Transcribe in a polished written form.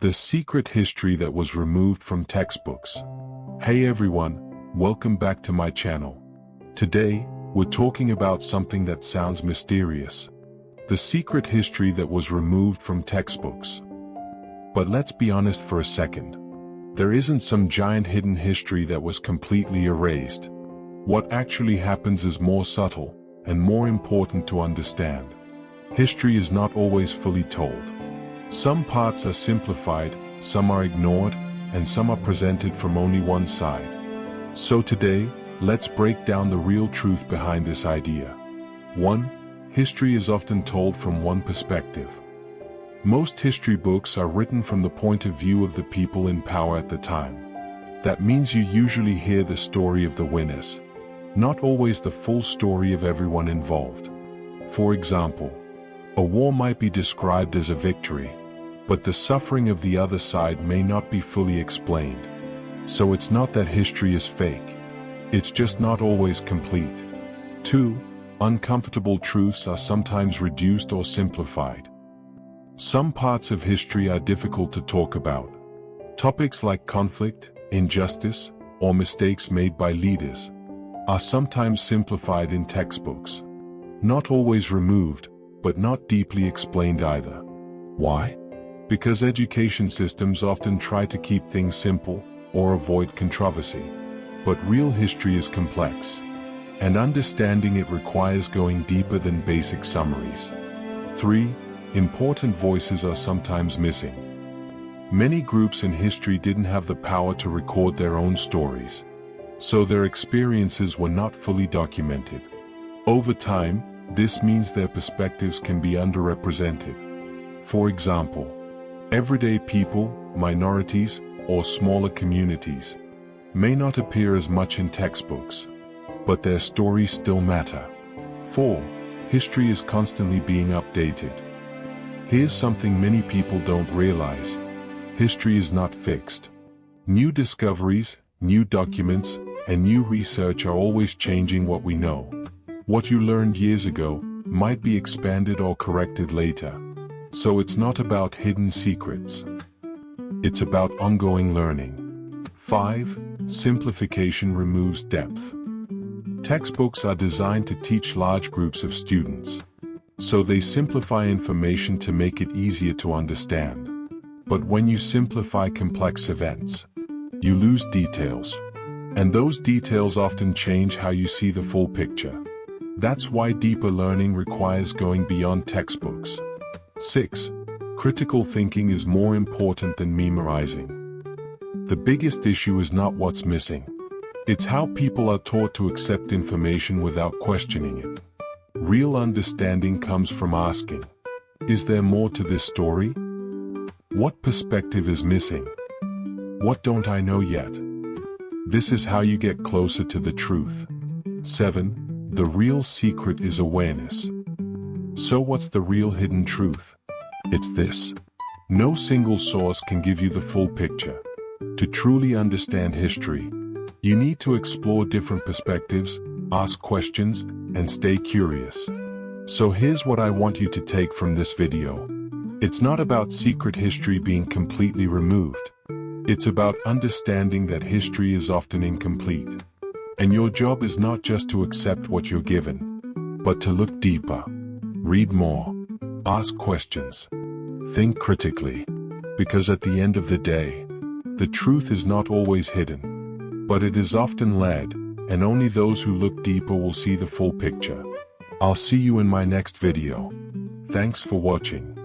The secret history that was removed from textbooks. Hey everyone, welcome back to my channel. Today, we're talking about something that sounds mysterious. The secret history that was removed from textbooks. But let's be honest for a second. There isn't some giant hidden history that was completely erased. What actually happens is more subtle and more important to understand. History is not always fully told. Some parts are simplified, some are ignored, and some are presented from only one side. So today, let's break down the real truth behind this idea. 1. History is often told from one perspective. Most history books are written from the point of view of the people in power at the time. That means you usually hear the story of the winners, not always the full story of everyone involved. For example, a war might be described as a victory, but the suffering of the other side may not be fully explained. So it's not that history is fake. It's just not always complete. 2. Uncomfortable truths are sometimes reduced or simplified. Some parts of history are difficult to talk about. Topics like conflict, injustice, or mistakes made by leaders are sometimes simplified in textbooks. Not always removed, but not deeply explained either. Why? Because education systems often try to keep things simple or avoid controversy. But real history is complex, and understanding it requires going deeper than basic summaries. 3. Important voices are sometimes missing. Many groups in history didn't have the power to record their own stories, so their experiences were not fully documented. Over time, this means their perspectives can be underrepresented. For example, everyday people, minorities, or smaller communities may not appear as much in textbooks, but their stories still matter. 4. History is constantly being updated. Here's something many people don't realize. History is not fixed. New discoveries, new documents, and new research are always changing what we know. What you learned years ago might be expanded or corrected later. So it's not about hidden secrets. It's about ongoing learning. 5. Simplification removes depth. Textbooks are designed to teach large groups of students, so they simplify information to make it easier to understand. But when you simplify complex events, you lose details, and those details often change how you see the full picture. That's why deeper learning requires going beyond textbooks. 6. Critical thinking is more important than memorizing. The biggest issue is not what's missing. It's how people are taught to accept information without questioning it. Real understanding comes from asking, is there more to this story? What perspective is missing? What don't I know yet? This is how you get closer to the truth. 7. The real secret is awareness. So what's the real hidden truth? It's this. No single source can give you the full picture. To truly understand history, you need to explore different perspectives, ask questions, and stay curious. So here's what I want you to take from this video. It's not about secret history being completely removed. It's about understanding that history is often incomplete. And your job is not just to accept what you're given, but to look deeper, read more, ask questions, think critically. Because at the end of the day, the truth is not always hidden, but it is often led, and only those who look deeper will see the full picture. I'll see you in my next video. Thanks for watching.